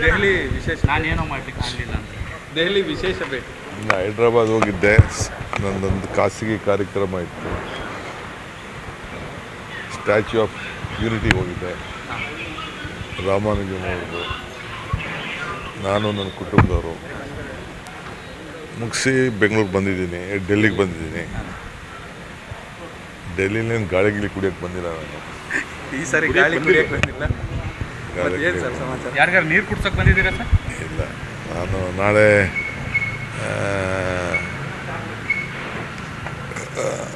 ದೆಹಲಿ ವಿಶೇಷ ನಾನೇನೋ ಮಾಡ್ಲಿಕ್ಕೆ ಆಗಲಿಲ್ಲ ಅಂತ. ದೆಹಲಿ ವಿಶೇಷ ಭೇಟಿ. ಹೈದ್ರಾಬಾದ್ ಹೋಗಿದ್ದೆ, ನನ್ನದೊಂದು ಖಾಸಗಿ ಕಾರ್ಯಕ್ರಮ ಇತ್ತು. ಸ್ಟ್ಯಾಚ್ಯೂ ಆಫ್ ಯೂನಿಟಿ ಹೋಗಿದ್ದೆ, ರಾಮಾನುಜನವರು, ನಾನು ನನ್ನ ಕುಟುಂಬದವರು ಮುಗಿಸಿ ಬೆಂಗಳೂರಿಗೆ ಬಂದಿದ್ದೀನಿ. ಡೆಲ್ಲಿಗೆ ಬಂದಿದ್ದೀನಿ. ಡೆಲ್ಲಿಲೇನು ಗಾಳಿ ಕುಡಿಯೋಕ್ಕೆ ಬಂದಿಲ್ಲ ನಾನು. ಈ ಸಾರಿ ಗಾಳಿ ಕುಡಿಯೋಕೆ ಬಂದಿಲ್ಲ. ಏನು ಸರ್ ಸಮಾಚಾರ? ಯಾರಿಗಾರು ನೀರು ಕುಡ್ಸೋಕೆ ಬಂದಿದ್ದೀರಾ ಸರ್? ಇಲ್ಲ, ನಾನು ನಾಳೆ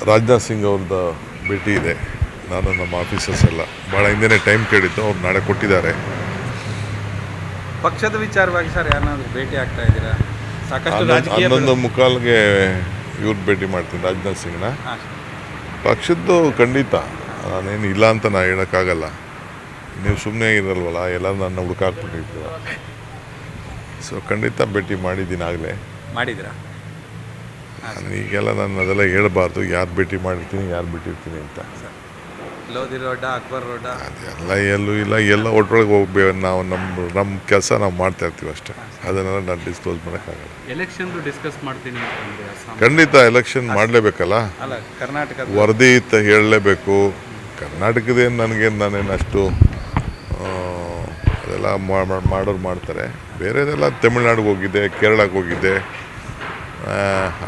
ರಾಜನಾಥ್ ಸಿಂಗ್ ಅವ್ರದ್ದು ಭೇಟಿ ಇದೆ. ನಾನು ನಮ್ಮ ಆಫೀಸರ್ಸ್ ಎಲ್ಲ ಭಾಳ ಹಿಂದೆನೇ ಟೈಮ್ ಕೇಳಿದ್ದು, ಅವ್ರು ನಾಳೆ ಕೊಟ್ಟಿದ್ದಾರೆ. ಪಕ್ಷದ ವಿಚಾರವಾಗಿ ಸರ್ ಯಾರನ್ನಾದ್ರೂ ಭೇಟಿ ಆಗ್ತಾ ಇದ್ದೀರಾ? ಸಾಕಷ್ಟು ರಾಜಕೀಯ 11:45ಗೆ ಇವ್ರು ಭೇಟಿ ಮಾಡ್ತೀನಿ, ರಾಜನಾಥ್ ಸಿಂಗ್ನ. ಪಕ್ಷದ್ದು ಖಂಡಿತ ನಾನೇನು ಇಲ್ಲ ಅಂತ ನಾನು ಹೇಳೋಕ್ಕಾಗಲ್ಲ. ನೀವು ಸುಮ್ಮನೆ ಇರಲ್ವಲ್ಲ, ಎಲ್ಲ ನನ್ನ ಹುಡುಕಾಕ್ಬಿಟ್ಟಿರ್ತೀರ. ಸೊ ಖಂಡಿತ ಭೇಟಿ ಮಾಡಿದ್ದೀನಿ ಆಗಲೇ. ಮಾಡಿದ್ದೀರಾ? ಈಗೆಲ್ಲ ನಾನು ಅದೆಲ್ಲ ಹೇಳಬಾರ್ದು, ಯಾರು ಭೇಟಿ ಮಾಡಿರ್ತೀನಿ ಯಾರು ಬಿಟ್ಟಿರ್ತೀನಿ ಅಂತ. ಲೋಧಿ ರೋಡ, ಅಕ್ಬರ್ ರೋಡ, ಅದೆಲ್ಲ ಎಲ್ಲೂ ಇಲ್ಲ, ಎಲ್ಲ ಒಟ್ಟೊಳಗೆ ಹೋಗ್ಬೇಕು. ನಾವು ನಮ್ಮ ಕೆಲಸ ನಾವು ಮಾಡ್ತಾ ಇರ್ತೀವಿ ಅಷ್ಟೇ. ಅದನ್ನೆಲ್ಲ ನಾನು ಡಿಸ್ಕ್ಲೋಸ್ ಮಾಡೋಕ್ಕಾಗಲ್ಲ. ಎಲೆಕ್ಷನ್ ಡಿಸ್ಕಸ್ ಮಾಡ್ತೀನಿ ಅಂತಂದ್ರೆ ಅಸ್ಸಾಂ. ಖಂಡಿತ ಎಲೆಕ್ಷನ್ ಮಾಡಲೇಬೇಕಲ್ಲ. ಅಲ್ಲ ಕರ್ನಾಟಕ ವರದಿ ಹೇಳಲೇಬೇಕು. ಕರ್ನಾಟಕದೇನು ನಾನೇನು ಅಷ್ಟು ಅದೆಲ್ಲ ಮಾಡೋರು ಮಾಡ್ತಾರೆ. ಬೇರೆದೆಲ್ಲ ತಮಿಳ್ನಾಡಿಗೆ ಹೋಗಿದ್ದೆ, ಕೇರಳಕ್ಕೆ ಹೋಗಿದ್ದೆ,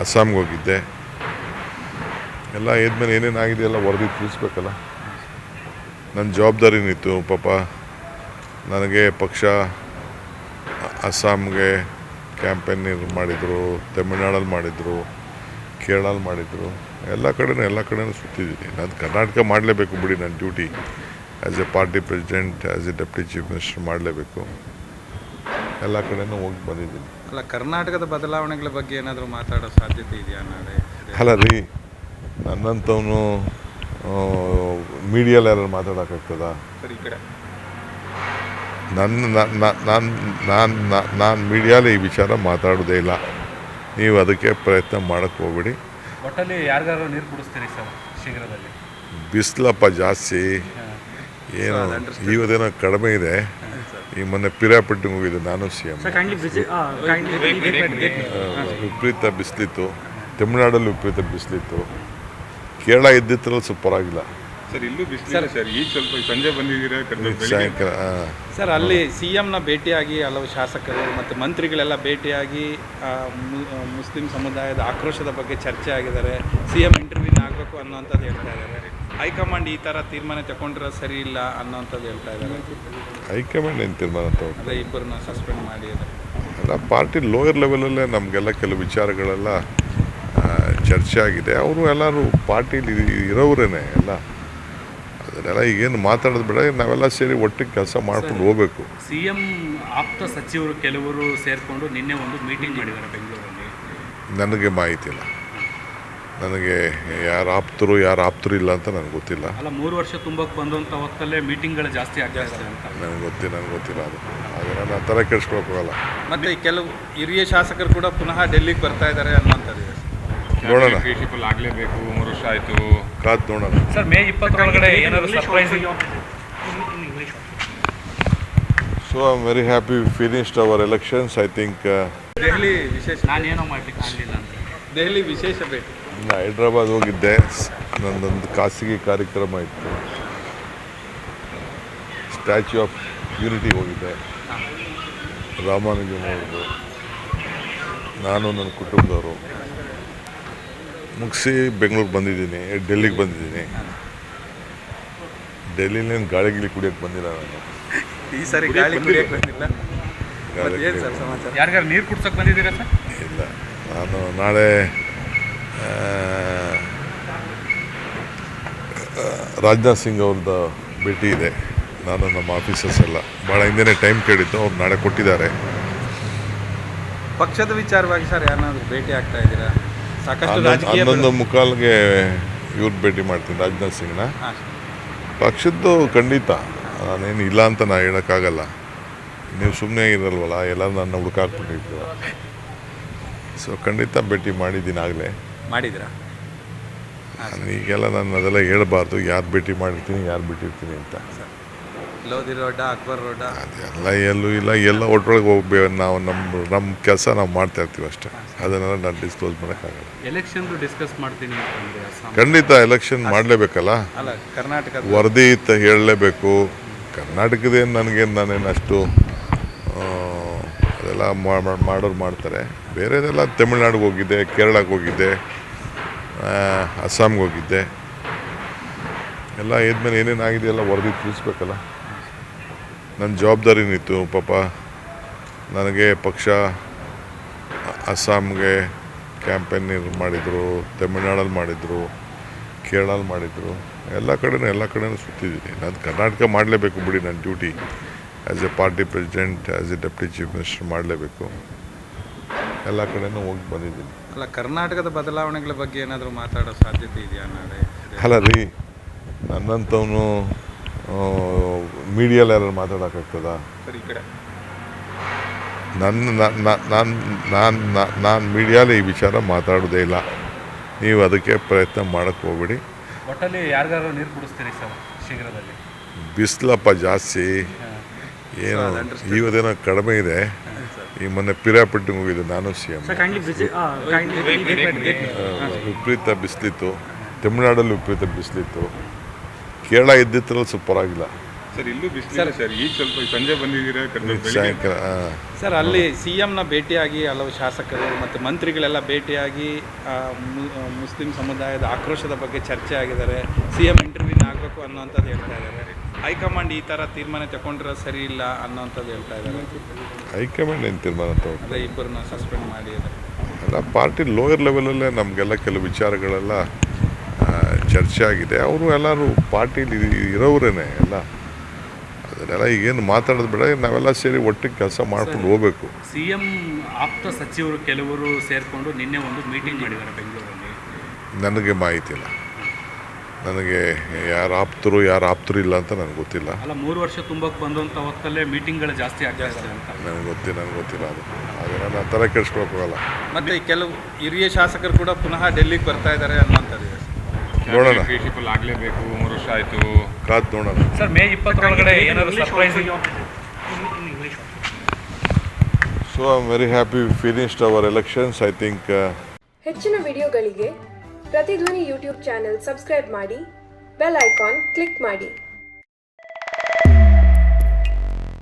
ಅಸ್ಸಾಂಗೆ ಹೋಗಿದ್ದೆ. ಎಲ್ಲ ಇದ್ಮೇಲೆ ಏನೇನಾಗಿದೆ ಎಲ್ಲ ವರದಿ ತಿಳಿಸ್ಬೇಕಲ್ಲ. ನನ್ನ ಜವಾಬ್ದಾರಿನಿತ್ತು. ಪಾಪ ನನಗೆ ಪಕ್ಷ ಅಸ್ಸಾಂಗೆ ಕ್ಯಾಂಪೇನ್ ಮಾಡಿದರು, ತಮಿಳ್ನಾಡಲ್ಲಿ ಮಾಡಿದರು, ಕೇರಳಲ್ಲಿ ಮಾಡಿದರು. ಎಲ್ಲ ಕಡೆನೂ ಸುತ್ತಿದ್ದೀನಿ. ನಾನು ಕರ್ನಾಟಕ ಮಾಡಲೇಬೇಕು ಬಿಡಿ, ನನ್ನ duty as A party president, as A deputy chief minister ಮಾಡಲೇಬೇಕು. ಎಲ್ಲ ಕಡೆನೂ ಹೋಗಿ ಬಂದಿದ್ದೀನಿ. ಅಲ್ಲ ಕರ್ನಾಟಕದ ಬದಲಾವಣೆಗಳ ಬಗ್ಗೆ ಏನಾದರೂ ಮಾತಾಡೋ ಸಾಧ್ಯತೆ ಇದೆಯಾ ನಾಳೆ? ಅಲ್ಲ ರೀ, ನನ್ನಂಥವನು ಮೀಡಿಯಲ್ಲಿ ಯಾರು ಮಾತಾಡೋಕ್ಕಾಗ್ತದ? ಸರ್ ಈ ಕಡೆ ನಾನು ಮೀಡಿಯಲ್ಲಿ ಈ ವಿಚಾರ ಮಾತಾಡೋದೇ ಇಲ್ಲ. ನೀವು ಅದಕ್ಕೆ ಪ್ರಯತ್ನ ಮಾಡೋಕ್ಕೆ ಹೋಗ್ಬೇಡಿ. ಒಟ್ಟಲ್ಲಿ ಯಾರಿಗಾರು ನೀರು ಕುಡಿಸ್ತೀರಿ ಸರ್ ಶೀಘ್ರದಲ್ಲಿ? ಬಿಸಿಲಪ್ಪ ಜಾಸ್ತಿ, ಏನು ಇವತ್ತೇನೋ ಕಡಿಮೆ ಇದೆ. ಈ ಮೊನ್ನೆ ಪಿರಾಪಟ್ಟಿಗೆ ಹೋಗಿದ್ದೆ ನಾನು, CM. ವಿಪರೀತ ಬಿಸಿಲಿತ್ತು. ತಮಿಳ್ನಾಡಲ್ಲಿ ವಿಪರೀತ ಬಿಸಿಲಿತ್ತು. ಕೇರಳ ಇದ್ದಿತ್ತಲ್ಲ ಸ್ವಲ್ಪ ಪರವಾಗಿಲ್ಲ ಸರ್. ಇಲ್ಲೂ ಬಿಸಿಲಿಲ್ಲ ಸರ್. ಈಗ ಸ್ವಲ್ಪ ಸಂಜೆ ಬಂದಿದ್ದೀರಾ ಸಾಯಂಕಾಲ. ಸರ್ ಅಲ್ಲಿ CMನ ಭೇಟಿಯಾಗಿ ಹಲವು ಶಾಸಕರು ಮತ್ತು ಮಂತ್ರಿಗಳೆಲ್ಲ ಭೇಟಿಯಾಗಿ ಮುಸ್ಲಿಂ ಸಮುದಾಯದ ಆಕ್ರೋಶದ ಬಗ್ಗೆ ಚರ್ಚೆ ಆಗಿದ್ದಾರೆ. CM ಇಂಟರ್ವ್ಯೂನ ಆಗಬೇಕು ಅನ್ನೋಂಥದ್ದು ಹೇಳ್ತಾ ಇದ್ದಾರೆ. ಹೈಕಮಾಂಡ್ ಈ ಥರ ತೀರ್ಮಾನ ತಗೊಂಡ್ರೆ ಸರಿ ಇಲ್ಲ ಅನ್ನೋಂಥದ್ದು ಹೇಳ್ತಾ ಇದ್ದಾರೆ. ಹೈಕಮಾಂಡ್ ಏನು ತೀರ್ಮಾನ ತಗೊಂಡು? ಅದೇ ಇಬ್ಬರನ್ನ ಸಸ್ಪೆಂಡ್ ಮಾಡಿ ಎಲ್ಲ ಪಾರ್ಟಿ ಲೋಯರ್ ಲೆವೆಲಲ್ಲೇ ನಮಗೆಲ್ಲ ಕೆಲವು ವಿಚಾರಗಳೆಲ್ಲ ಚರ್ಚೆ ಆಗಿದೆ. ಅವರು ಎಲ್ಲರೂ ಪಾರ್ಟಿಲಿ ಇರೋವ್ರೇನೆ ಎಲ್ಲ. ಅದನ್ನೆಲ್ಲ ಈಗೇನು ಮಾತಾಡೋದು ಬೇಡ, ನಾವೆಲ್ಲ ಸೇರಿ ಒಟ್ಟಿಗೆ ಕೆಲಸ ಮಾಡ್ಕೊಂಡು ಹೋಗಬೇಕು. CM ಆಪ್ತ ಸಚಿವರು ಕೆಲವರು ಸೇರಿಕೊಂಡು ನಿನ್ನೆ ಒಂದು ಮೀಟಿಂಗ್ ಮಾಡಿದ್ದಾರೆ ಬೆಂಗಳೂರಲ್ಲಿ. ನನಗೆ ಮಾಹಿತಿ ಇಲ್ಲ. ನನಗೆ ಯಾರು ಆಪ್ತರು ಇಲ್ಲ ಅಂತ ನನಗೆ ಗೊತ್ತಿಲ್ಲ. ಅಲ್ಲ 3 ವರ್ಷ ತುಂಬಕ್ಕೆ ಬಂದಂಥ ಹೊತ್ತಲ್ಲೇ ಮೀಟಿಂಗ್ಗಳು ಜಾಸ್ತಿ ಆಗ್ತಾ ಇದೆ ಅಂತ. ನನಗೆ ಗೊತ್ತಿಲ್ಲ ಅದು. ಅದನ್ನು ಆ ಥರ ಕೆಡಿಸ್ಕೊಳಕ್ಕಾಗಲ್ಲ. ಮತ್ತು ಕೆಲವು ಹಿರಿಯ ಶಾಸಕರು ಕೂಡ ಪುನಃ ಡೆಲ್ಲಿಗೆ ಬರ್ತಾ ಇದ್ದಾರೆ ಅನ್ನೋಂಥದ್ದು ಇದೆ. ನೋಡೋಣ, ಆಗಲೇಬೇಕು. 3 ವರ್ಷ ಆಯಿತು, ಕಾದು ನೋಡೋಣ. ಸರ್ ಮೇ 20 ಏನಾದರೂ surprise? So I'm very happy we finished our elections. I think Delhi ವಿಶೇಷ. ನಾನೇನೋ ಮಾಡ್ಲಿಕ್ಕೆ ಆಗಲಿಲ್ಲ ಅಂತ. ದೆಹಲಿ ವಿಶೇಷ ಭೇಟಿ. ಹೈದ್ರಾಬಾದ್ ಹೋಗಿದ್ದೆ, ನನ್ನದೊಂದು ಖಾಸಗಿ ಕಾರ್ಯಕ್ರಮ ಇತ್ತು. ಸ್ಟ್ಯಾಚ್ಯೂ ಆಫ್ ಯೂನಿಟಿ ಹೋಗಿದ್ದೆ, ರಾಮಾನುಜನವರು, ನಾನು ನನ್ನ ಕುಟುಂಬದವರು ಮುಗಿಸಿ ಬೆಂಗಳೂರಿಗೆ ಬಂದಿದ್ದೀನಿ. ಡೆಲ್ಲಿಗೆ ಬಂದಿದ್ದೀನಿ. ಡೆಲ್ಲಿಲೇನು ಗಾಳಿ ಕುಡಿಯೋಕ್ಕೆ ಬಂದಿಲ್ಲ ನಾನು. ಈ ಸಾರಿ ಗಾಳಿ ಕುಡಿಯೋಕೆ ಬಂದಿಲ್ಲ. ಏನು ಸರ್ ಸಮಾಚಾರ? ಯಾರಿಗಾರು ನೀರು ಕುಡ್ಸೋಕೆ ಬಂದಿದ್ದೀರಾ ಸರ್? ಇಲ್ಲ, ನಾನು ನಾಳೆ ರಾಜನಾಥ್ ಸಿಂಗ್ ಅವ್ರದ್ದು ಭೇಟಿ ಇದೆ. ನಾನು ನಮ್ಮ ಆಫೀಸರ್ಸ್ ಎಲ್ಲ ಭಾಳ ಹಿಂದೆನೇ ಟೈಮ್ ಕೇಳಿದ್ದು, ಅವ್ರು ನಾಳೆ ಕೊಟ್ಟಿದ್ದಾರೆ. ಪಕ್ಷದ ವಿಚಾರವಾಗಿ ಸರ್ ಯಾರನ್ನಾದ್ರೂ ಭೇಟಿ ಆಗ್ತಾ ಇದ್ದೀರಾ? ಸಾಕಷ್ಟು ರಾಜಕೀಯ 11:45ಗೆ ಇವ್ರು ಭೇಟಿ ಮಾಡ್ತೀನಿ, ರಾಜನಾಥ್ ಸಿಂಗ್ನ. ಪಕ್ಷದ್ದು ಖಂಡಿತ ನಾನೇನು ಇಲ್ಲ ಅಂತ ನಾನು ಹೇಳೋಕ್ಕಾಗಲ್ಲ. ನೀವು ಸುಮ್ಮನೆ ಇರಲ್ವಲ್ಲ, ಎಲ್ಲ ನನ್ನ ಹುಡುಕಾಕ್ಬಿಟ್ಟಿರ್ತೀರ. ಸೊ ಖಂಡಿತ ಭೇಟಿ ಮಾಡಿದ್ದೀನಿ ಆಗಲೇ. ಮಾಡಿದ್ದೀರಾ? ಈಗೆಲ್ಲ ನಾನು ಅದೆಲ್ಲ ಹೇಳಬಾರ್ದು, ಯಾರು ಭೇಟಿ ಮಾಡಿರ್ತೀನಿ ಯಾರು ಬಿಟ್ಟಿರ್ತೀನಿ ಅಂತ. ಲೋಧಿ ರೋಡ ಅಕ್ಬರ್ ರೋಡ ಅದೆಲ್ಲ ಎಲ್ಲೂ ಇಲ್ಲ, ಎಲ್ಲ ಒಟ್ಟೊಳಗೆ ಹೋಗ್ಬೇಕು. ನಾವು ನಮ್ಮ ಕೆಲಸ ನಾವು ಮಾಡ್ತಾ ಇರ್ತೀವಿ ಅಷ್ಟೇ. ಅದನ್ನೆಲ್ಲ ನಾನು ಡಿಸ್ಕ್ಲೋಸ್ ಮಾಡೋಕ್ಕಾಗಲ್ಲ. ಎಲೆಕ್ಷನ್ದು ಡಿಸ್ಕಸ್ ಮಾಡ್ತೀನಿ ಅಂತಂದರೆ ಅಸ್ಸಾಂ ಖಂಡಿತ ಎಲೆಕ್ಷನ್ ಮಾಡಲೇಬೇಕಲ್ಲ, ಅಲ್ಲ ಕರ್ನಾಟಕದ ವರದಿ ಹೇಳಲೇಬೇಕು. ಕರ್ನಾಟಕದೇನು ನನಗೇನು ನಾನೇನು ಅಷ್ಟು ಅದೆಲ್ಲ ಮಾಡೋರು ಮಾಡ್ತಾರೆ. ಬೇರೆದೆಲ್ಲ ತಮಿಳ್ನಾಡಿಗೆ ಹೋಗಿದ್ದೆ, ಕೇರಳಕ್ಕೆ ಹೋಗಿದ್ದೆ, ಅಸ್ಸಾಂಗೆ ಹೋಗಿದ್ದೆ. ಎಲ್ಲ ಇದ್ಮೇಲೆ ಏನೇನಾಗಿದೆಯಲ್ಲ ವರದಿ ತಿಳಿಸ್ಬೇಕಲ್ಲ. ನನ್ನ ಜವಾಬ್ದಾರಿನಿತ್ತು. ಪಾಪ ನನಗೆ ಪಕ್ಷ ಅಸ್ಸಾಂಗೆ ಕ್ಯಾಂಪೇನ್ ಮಾಡಿದರು, ತಮಿಳ್ನಾಡಲ್ಲಿ ಮಾಡಿದರು, ಕೇರಳಲ್ಲಿ ಮಾಡಿದರು. ಎಲ್ಲ ಕಡೆನೂ ಸುತ್ತಿದ್ದೀನಿ. ನಾನು ಕರ್ನಾಟಕ ಮಾಡಲೇಬೇಕು ಬಿಡಿ, ನನ್ನ duty as A party president, as A deputy chief minister ಮಾಡಲೇಬೇಕು. ಎಲ್ಲ ಕಡೆನೂ ಹೋಗಿ ಬಂದಿದ್ದೀನಿ. ಅಲ್ಲ ಕರ್ನಾಟಕದ ಬದಲಾವಣೆಗಳ ಬಗ್ಗೆ ಏನಾದರೂ ಮಾತಾಡೋ ಸಾಧ್ಯತೆ ಇದೆಯಾ ನಾಳೆ? ಅಲ್ಲ ರೀ, ನನ್ನಂಥವನು ಮೀಡಿಯಲ್ಲಿ ಯಾರು ಮಾತಾಡೋಕ್ಕಾಗ್ತದ? ಸರ್ ಈ ಕಡೆ ನಾನು ಮೀಡಿಯಾಲಿ ಈ ವಿಚಾರ ಮಾತಾಡೋದೇ ಇಲ್ಲ. ನೀವು ಅದಕ್ಕೆ ಪ್ರಯತ್ನ ಮಾಡೋಕ್ಕೆ ಹೋಗ್ಬೇಡಿ. ಒಟ್ಟಲ್ಲಿ ಯಾರಿಗಾರು ನೀರು ಕುಡಿಸ್ತೀರಿ ಸರ್ ಶೀಘ್ರದಲ್ಲಿ? ಬಿಸಿಲಪ್ಪ ಜಾಸ್ತಿ, ಏನು ಇವತ್ತೇನೋ ಕಡಿಮೆ ಇದೆ. ಈ ಮೊನ್ನೆ ಪಿರಿಯಾಪಟ್ಟಿಗೆ ಹೋಗಿದ್ದೆ ನಾನು, CM. ವಿಪರೀತ ಬಿಸಿಲಿತ್ತು. ತಮಿಳ್ನಾಡಲ್ಲಿ ವಿಪರೀತ ಬಿಸಿಲಿತ್ತು. ಕೇರಳ ಇದ್ದಿತ್ತಲ್ಲ ಸ್ವಲ್ಪ ಪರವಾಗಿಲ್ಲ. ಸರ್ ಇಲ್ಲೂ ಬಿಸಿಲು ಸರ್. ಈಗ ಸ್ವಲ್ಪ ಸಂಜೆ ಬಂದಿದ್ದೀರಾ ಸಾಯಂಕಾಲ ಸರ್ ಅಲ್ಲಿ CMನ ಭೇಟಿಯಾಗಿ ಹಲವು ಶಾಸಕರು ಮತ್ತು ಮಂತ್ರಿಗಳೆಲ್ಲ ಭೇಟಿಯಾಗಿ ಮುಸ್ಲಿಂ ಸಮುದಾಯದ ಆಕ್ರೋಶದ ಬಗ್ಗೆ ಚರ್ಚೆ ಆಗಿದ್ದಾರೆ. CM ಇಂಟರ್ವ್ಯೂನ್ ಆಗಬೇಕು ಅನ್ನೋಂಥದ್ದು ಹೇಳ್ತಾ ಇದ್ದಾರೆ. ಹೈಕಮಾಂಡ್ ಈ ಥರ ತೀರ್ಮಾನ ತಗೊಂಡ್ರೆ ಸರಿ ಇಲ್ಲ ಅನ್ನೋಂಥದ್ದು ಹೇಳ್ತಾ ಇದ್ದಾರೆ. ಹೈಕಮಾಂಡ್ ಏನು ತೀರ್ಮಾನ ತಗೊಂಡು ಅದೇ ಇಬ್ಬರನ್ನ ಸಸ್ಪೆಂಡ್ ಮಾಡಿ ಎಲ್ಲ ಪಾರ್ಟಿ ಲೋಯರ್ ಲೆವೆಲಲ್ಲೇ ನಮಗೆಲ್ಲ ಕೆಲವು ವಿಚಾರಗಳೆಲ್ಲ ಚರ್ಚೆ ಆಗಿದೆ. ಅವರು ಎಲ್ಲರೂ ಪಾರ್ಟಿಲಿ ಇರೋವ್ರೇ ಎಲ್ಲ. ಅದನ್ನೆಲ್ಲ ಈಗೇನು ಮಾತಾಡೋದು ಬೇಡ, ನಾವೆಲ್ಲ ಸೇರಿ ಒಟ್ಟಿಗೆ ಕೆಲಸ ಮಾಡ್ಕೊಂಡು ಹೋಗ್ಬೇಕು. CM ಆಪ್ತ ಸಚಿವರು ಕೆಲವರು ಸೇರಿಕೊಂಡು ನಿನ್ನೆ ಒಂದು ಮೀಟಿಂಗ್ ಮಾಡಿದ್ದಾರೆ ಬೆಂಗಳೂರಲ್ಲಿ. ನನಗೆ ಮಾಹಿತಿ ಇಲ್ಲ. ನನಗೆ ಯಾರು ಆಪ್ತರು ಇಲ್ಲ ಅಂತ ನನಗೆ ಗೊತ್ತಿಲ್ಲ. ಅಲ್ಲ 3 ವರ್ಷ ತುಂಬಕ್ಕೆ ಬಂದಂಥ ಹೊತ್ತಲ್ಲೇ ಮೀಟಿಂಗ್ಗಳು ಜಾಸ್ತಿ ಆಗ್ತಾ ಇದ್ದಾರೆ ಅಂತ. ನನಗೆ ಗೊತ್ತಿಲ್ಲ ಅದು. ಅದನ್ನೆಲ್ಲ ಆ ಥರ ಕೆಡಿಸ್ಕೊಳಕ್ಕಾಗಲ್ಲ. ಮತ್ತು ಕೆಲವು ಹಿರಿಯ ಶಾಸಕರು ಕೂಡ ಪುನಃ ಡೆಲ್ಲಿಗೆ ಬರ್ತಾ ಇದ್ದಾರೆ ಅನ್ನೋಂಥದ್ದು ಇದೆ. ನೋಡೋಣ, ಪ್ರಿನ್ಸಿಪಲ್ ಆಗಲೇಬೇಕು, 3 ವರ್ಷ ಆಯಿತು, ಕಾದು ನೋಡೋಣ. ಸರ್ ಮೇ 20 ಏನಾದರೂ surprising? So I'm very happy we finished our elections. I think ಹೆಚ್ಚಿನ ವಿಡಿಯೋಗಳಿಗೆ ಪ್ರತಿಧ್ವನಿ ಯೂಟ್ಯೂಬ್ ಚಾನೆಲ್ ಸಬ್ಸ್ಕ್ರೈಬ್ ಮಾಡಿ, ಬೆಲ್ ಐಕಾನ್ ಕ್ಲಿಕ್ ಮಾಡಿ.